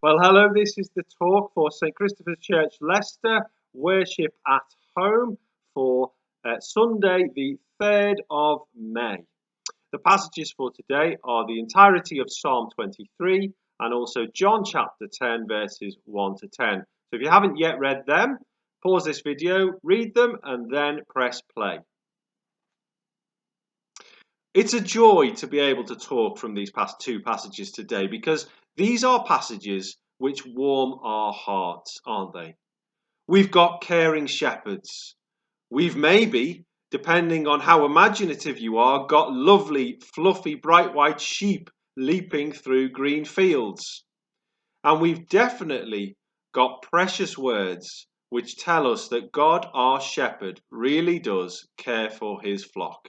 Well, hello, this is the talk for St. Christopher's Church, Leicester, Worship at Home for Sunday, the 3rd of May. The passages for today are the entirety of Psalm 23 and also John chapter 10, verses 1 to 10. So if you haven't yet read them, pause this video, read them, and then press play. It's a joy to be able to talk from these past two passages today because these are passages which warm our hearts, aren't they? We've got caring shepherds. We've maybe, depending on how imaginative you are, got lovely, fluffy, bright white sheep leaping through green fields. And we've definitely got precious words which tell us that God, our shepherd, really does care for his flock.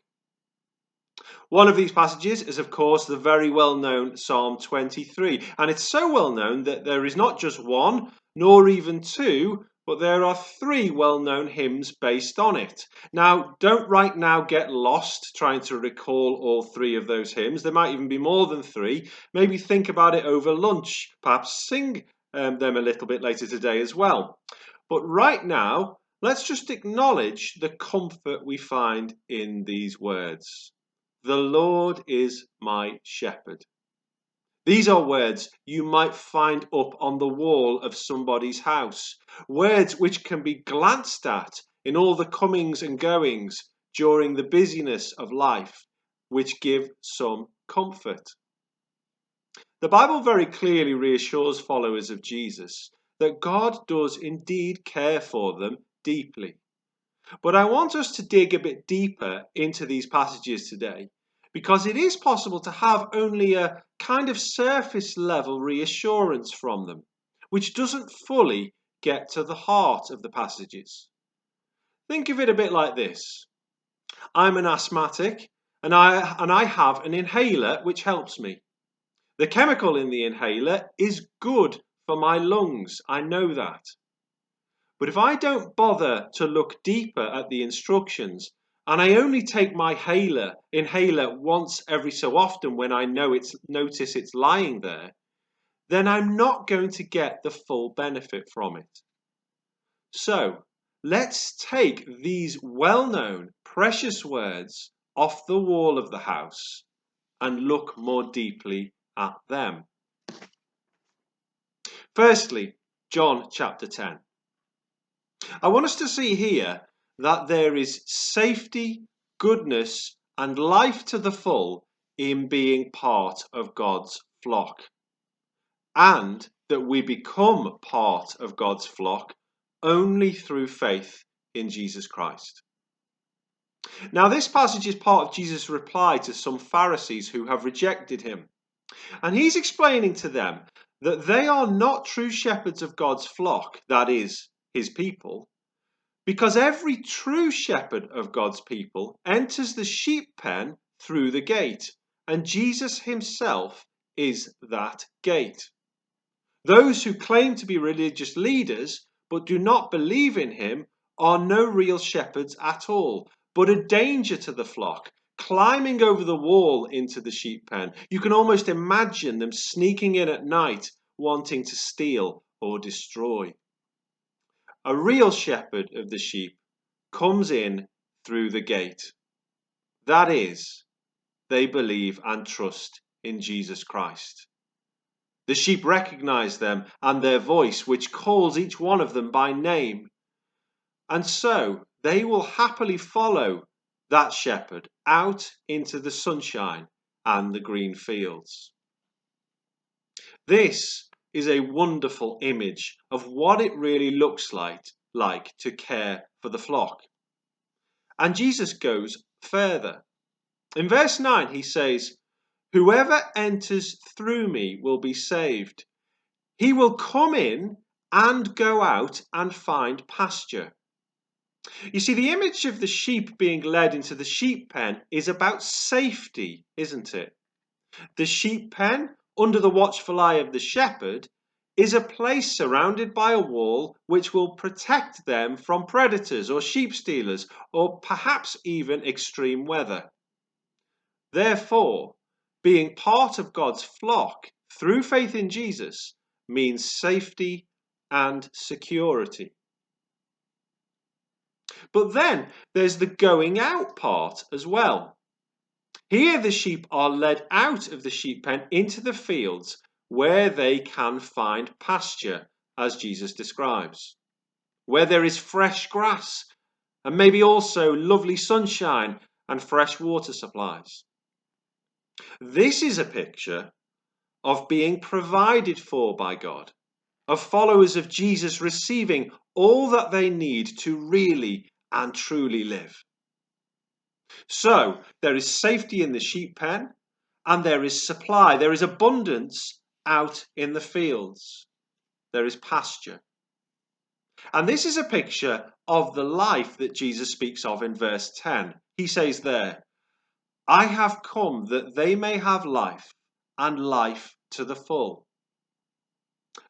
One of these passages is, of course, the very well-known Psalm 23. And it's so well-known that there is not just one, nor even two, but there are three well-known hymns based on it. Now, don't right now get lost trying to recall all three of those hymns. There might even be more than three. Maybe think about it over lunch. Perhaps sing them a little bit later today as well. But right now, let's just acknowledge the comfort we find in these words. The Lord is my shepherd. These are words you might find up on the wall of somebody's house. Words which can be glanced at in all the comings and goings during the busyness of life, which give some comfort. The Bible very clearly reassures followers of Jesus that God does indeed care for them deeply. But I want us to dig a bit deeper into these passages today, because it is possible to have only a kind of surface level reassurance from them, which doesn't fully get to the heart of the passages. Think of it a bit like this. I'm an asthmatic and I have an inhaler which helps me. The chemical in the inhaler is good for my lungs, I know that. But if I don't bother to look deeper at the instructions, and I only take my inhaler once every so often when I notice it's lying there, then I'm not going to get the full benefit from it. So let's take these well-known, precious words off the wall of the house and look more deeply at them. Firstly, John chapter 10. I want us to see here that there is safety, goodness, and life to the full in being part of God's flock, and that we become part of God's flock only through faith in Jesus Christ. Now, this passage is part of Jesus' reply to some Pharisees who have rejected him, and he's explaining to them that they are not true shepherds of God's flock, that is, his people, because every true shepherd of God's people enters the sheep pen through the gate, and Jesus himself is that gate. Those who claim to be religious leaders but do not believe in him are no real shepherds at all, but a danger to the flock, climbing over the wall into the sheep pen. You can almost imagine them sneaking in at night, wanting to steal or destroy. A real shepherd of the sheep comes in through the gate. That is, they believe and trust in Jesus Christ. The sheep recognize them and their voice, which calls each one of them by name. And so they will happily follow that shepherd out into the sunshine and the green fields. This is a wonderful image of what it really looks like to care for the flock. And Jesus goes further. In verse 9 he says, "Whoever enters through me will be saved. He will come in and go out and find pasture." You see, the image of the sheep being led into the sheep pen is about safety, isn't it? The sheep pen, under the watchful eye of the shepherd, is a place surrounded by a wall which will protect them from predators or sheep stealers, or perhaps even extreme weather. Therefore, being part of God's flock through faith in Jesus means safety and security. But then there's the going out part as well. Here the sheep are led out of the sheep pen into the fields where they can find pasture, as Jesus describes, where there is fresh grass and maybe also lovely sunshine and fresh water supplies. This is a picture of being provided for by God, of followers of Jesus receiving all that they need to really and truly live. So there is safety in the sheep pen and there is supply, there is abundance out in the fields, there is pasture. And this is a picture of the life that Jesus speaks of in verse 10. He says there, I have come that they may have life and life to the full.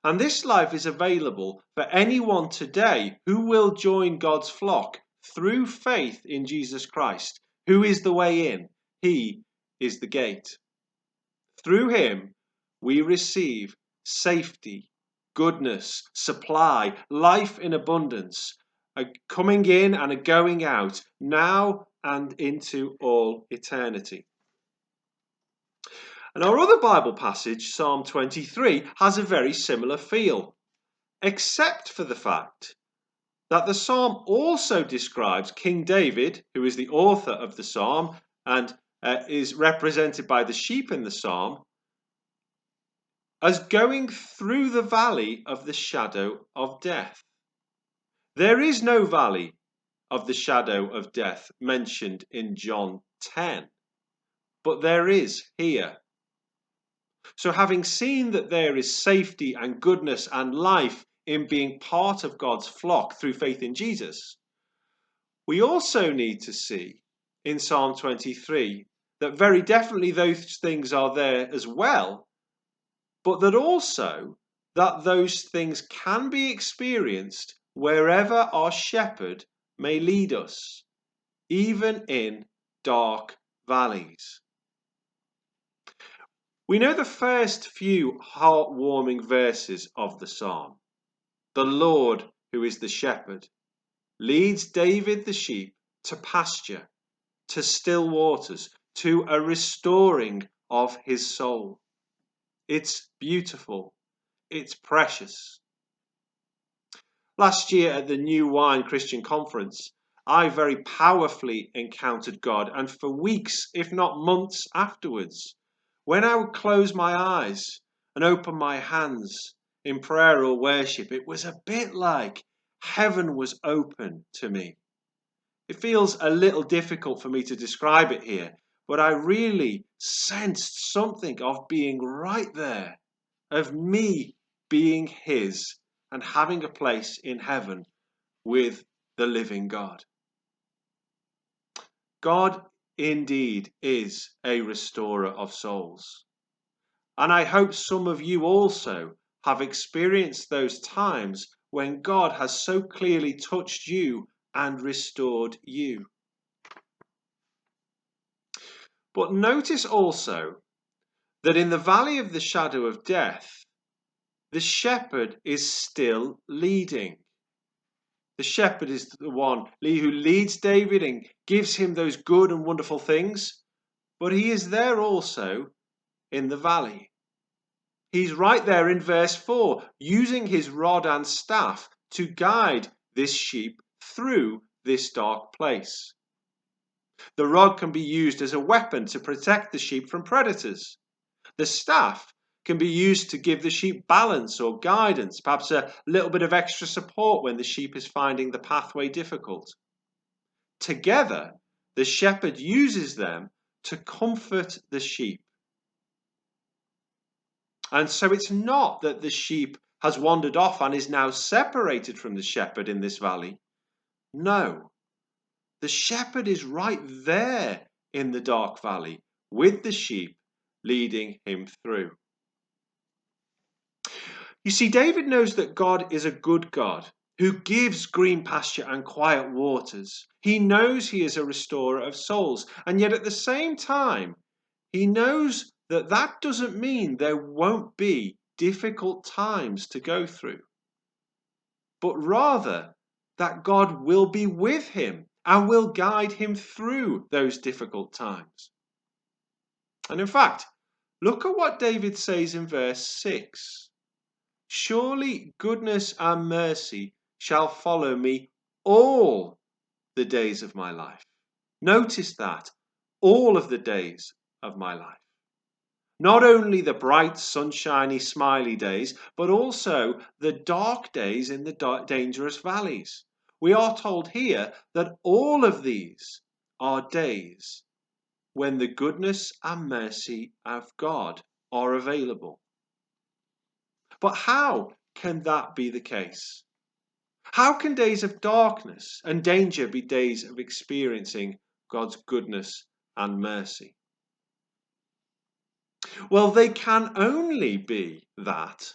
And this life is available for anyone today who will join God's flock through faith in Jesus Christ, who is the way in. He is the gate. Through him, we receive safety, goodness, supply, life in abundance, a coming in and a going out, now and into all eternity. And our other Bible passage, Psalm 23, has a very similar feel, except for the fact that the psalm also describes King David, who is the author of the psalm and is represented by the sheep in the psalm, as going through the valley of the shadow of death. There is no valley of the shadow of death mentioned in John 10, but there is here. So having seen that there is safety and goodness and life in being part of God's flock through faith in Jesus, we also need to see in Psalm 23 that very definitely those things are there as well, but that also that those things can be experienced wherever our shepherd may lead us, even in dark valleys. We know the first few heartwarming verses of the psalm. The Lord, who is the shepherd, leads David the sheep to pasture, to still waters, to a restoring of his soul. It's beautiful. It's precious. Last year at the New Wine Christian Conference, I very powerfully encountered God, and for weeks, if not months afterwards, when I would close my eyes and open my hands in prayer or worship, it was a bit like heaven was open to me. It feels a little difficult for me to describe it here, but I really sensed something of being right there, of me being his and having a place in heaven with the living God. God indeed is a restorer of souls. And I hope some of you also have experienced those times when God has so clearly touched you and restored you. But notice also that in the valley of the shadow of death, the shepherd is still leading. The shepherd is the one who leads David and gives him those good and wonderful things, but he is there also in the valley. He's right there in verse 4, using his rod and staff to guide this sheep through this dark place. The rod can be used as a weapon to protect the sheep from predators. The staff can be used to give the sheep balance or guidance, perhaps a little bit of extra support when the sheep is finding the pathway difficult. Together, the shepherd uses them to comfort the sheep. And so it's not that the sheep has wandered off and is now separated from the shepherd in this valley. No, the shepherd is right there in the dark valley with the sheep, leading him through. You see, David knows that God is a good God who gives green pasture and quiet waters. He knows he is a restorer of souls, and yet at the same time, he knows that that doesn't mean there won't be difficult times to go through, but rather that God will be with him and will guide him through those difficult times. And in fact, look at what David says in verse 6. Surely goodness and mercy shall follow me all the days of my life. Notice that, all of the days of my life. Not only the bright, sunshiny, smiley days, but also the dark days in the dangerous valleys. We are told here that all of these are days when the goodness and mercy of God are available. But how can that be the case? How can days of darkness and danger be days of experiencing God's goodness and mercy? Well, they can only be that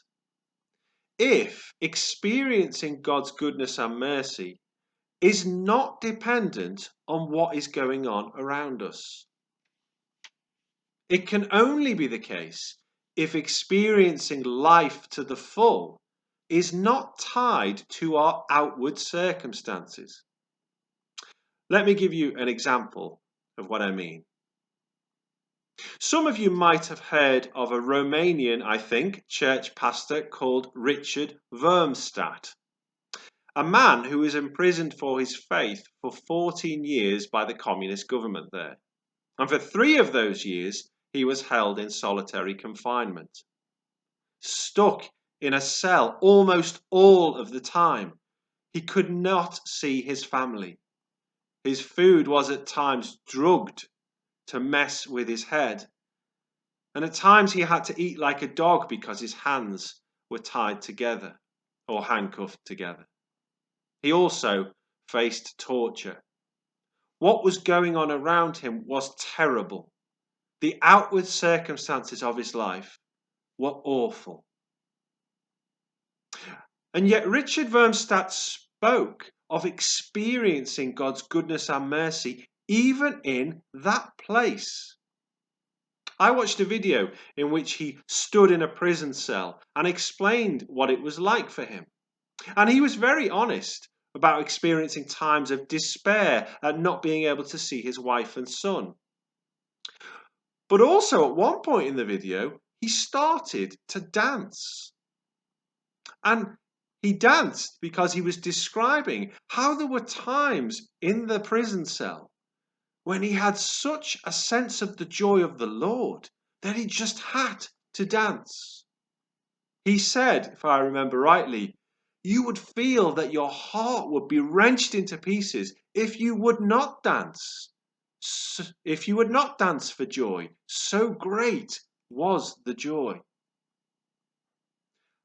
if experiencing God's goodness and mercy is not dependent on what is going on around us. It can only be the case if experiencing life to the full is not tied to our outward circumstances. Let me give you an example of what I mean. Some of you might have heard of a Romanian, I think, church pastor called Richard Wormstadt, a man who was imprisoned for his faith for 14 years by the communist government there. And for 3 of those years, he was held in solitary confinement, stuck in a cell almost all of the time. He could not see his family. His food was at times drugged to mess with his head. And at times he had to eat like a dog because his hands were tied together or handcuffed together. He also faced torture. What was going on around him was terrible. The outward circumstances of his life were awful. And yet Richard Wormstadt spoke of experiencing God's goodness and mercy even in that place. I watched a video in which he stood in a prison cell and explained what it was like for him. And he was very honest about experiencing times of despair at not being able to see his wife and son. But also at one point in the video, he started to dance. And he danced because he was describing how there were times in the prison cell when he had such a sense of the joy of the Lord that he just had to dance. He said, if I remember rightly, you would feel that your heart would be wrenched into pieces if you would not dance. If you would not dance for joy, so great was the joy.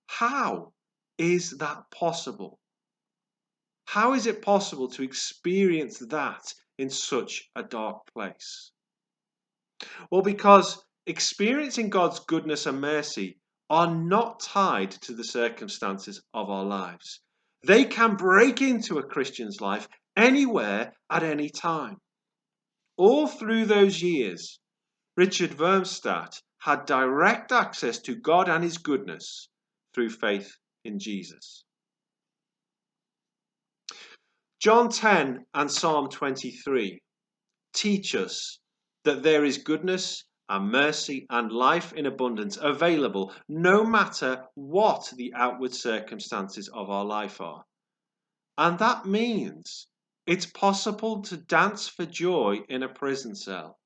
How is that possible? How is it possible to experience that in such a dark place? Well, because experiencing God's goodness and mercy are not tied to the circumstances of our lives. They can break into a Christian's life anywhere at any time. All through those years, Richard Wormstadt had direct access to God and his goodness through faith in Jesus. John 10 and Psalm 23 teach us that there is goodness and mercy and life in abundance available no matter what the outward circumstances of our life are. And that means it's possible to dance for joy in a prison cell.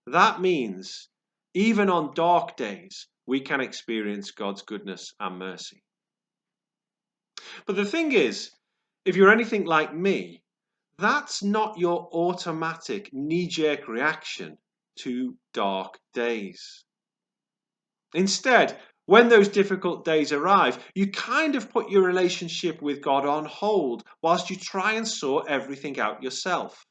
That means even on dark days, we can experience God's goodness and mercy. But the thing is, if you're anything like me, that's not your automatic knee-jerk reaction to dark days. Instead, when those difficult days arrive, you kind of put your relationship with God on hold whilst you try and sort everything out yourself.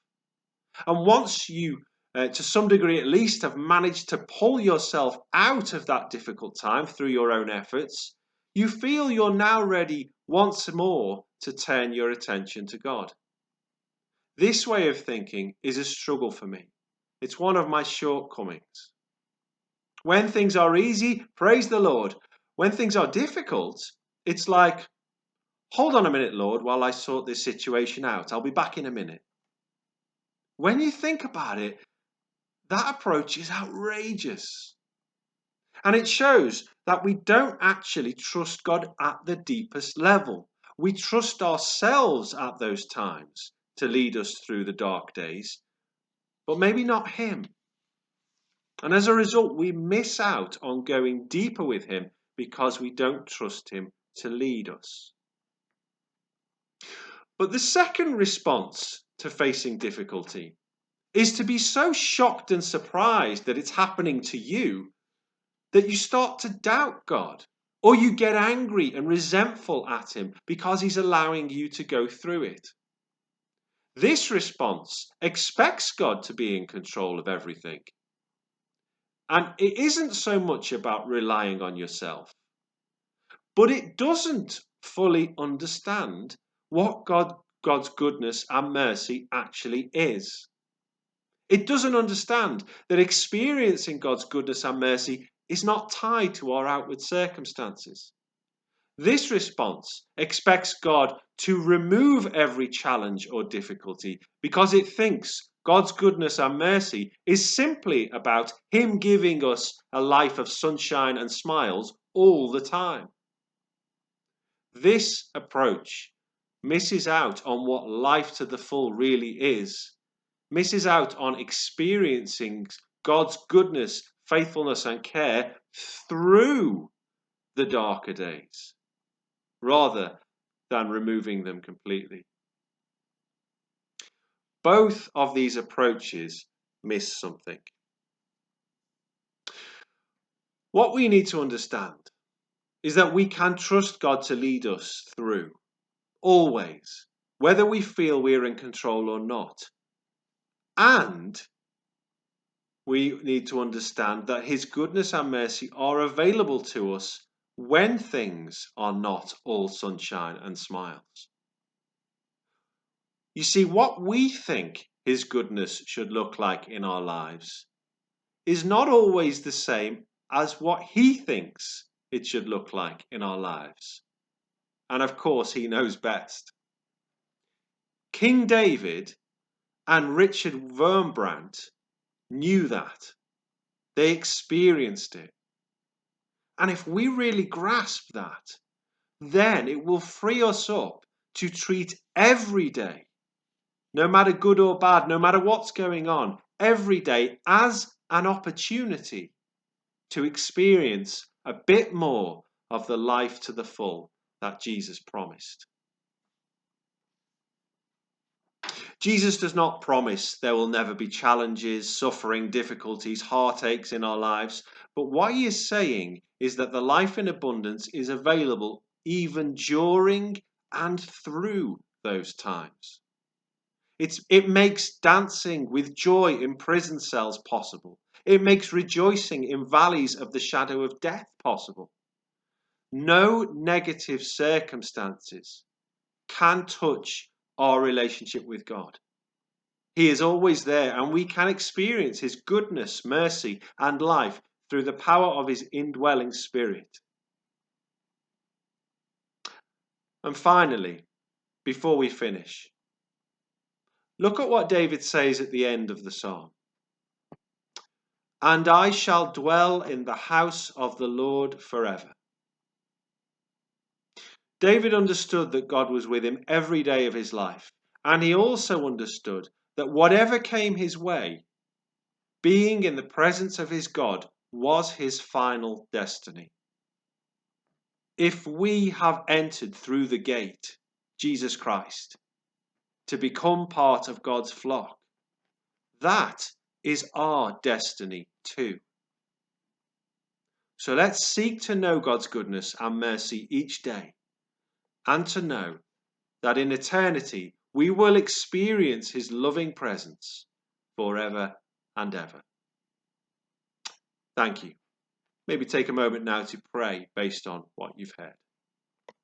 And once you, to some degree at least, have managed to pull yourself out of that difficult time through your own efforts, you feel you're now ready once more to turn your attention to God. This way of thinking is a struggle for me. It's one of my shortcomings. When things are easy, praise the Lord. When things are difficult, it's like, hold on a minute, Lord, while I sort this situation out. I'll be back in a minute. When you think about it, that approach is outrageous. And it shows that we don't actually trust God at the deepest level. We trust ourselves at those times to lead us through the dark days, but maybe not Him. And as a result, we miss out on going deeper with Him because we don't trust Him to lead us. But the second response to facing difficulty is to be so shocked and surprised that it's happening to you that you start to doubt God, or you get angry and resentful at Him because He's allowing you to go through it. This response expects God to be in control of everything. And it isn't so much about relying on yourself, but it doesn't fully understand what God's goodness and mercy actually is. It doesn't understand that experiencing God's goodness and mercy is not tied to our outward circumstances. This response expects God to remove every challenge or difficulty because it thinks God's goodness and mercy is simply about Him giving us a life of sunshine and smiles all the time. This approach misses out on what life to the full really is, misses out on experiencing God's goodness, faithfulness, and care through the darker days, rather than removing them completely. Both of these approaches miss something. What we need to understand is that we can trust God to lead us through, always, whether we feel we're in control or not. And we need to understand that His goodness and mercy are available to us when things are not all sunshine and smiles. You see, what we think His goodness should look like in our lives is not always the same as what He thinks it should look like in our lives. And of course, He knows best. King David and Richard Wurmbrand knew that. They experienced it. And if we really grasp that, then it will free us up to treat every day, no matter good or bad, no matter what's going on, every day as an opportunity to experience a bit more of the life to the full that Jesus promised. Jesus does not promise there will never be challenges, suffering, difficulties, heartaches in our lives, but what He is saying is that the life in abundance is available even during and through those times. It makes dancing with joy in prison cells possible. It makes rejoicing in valleys of the shadow of death possible. No negative circumstances can touch our relationship with God. He is always there, and we can experience His goodness, mercy, and life through the power of His indwelling Spirit. And finally, before we finish, look at what David says at the end of the psalm. And I shall dwell in the house of the Lord forever. David understood that God was with him every day of his life, and he also understood that whatever came his way, being in the presence of his God was his final destiny. If we have entered through the gate, Jesus Christ, to become part of God's flock, that is our destiny too. So let's seek to know God's goodness and mercy each day, and to know that in eternity we will experience His loving presence forever and ever. Thank you. Maybe take a moment now to pray based on what you've heard.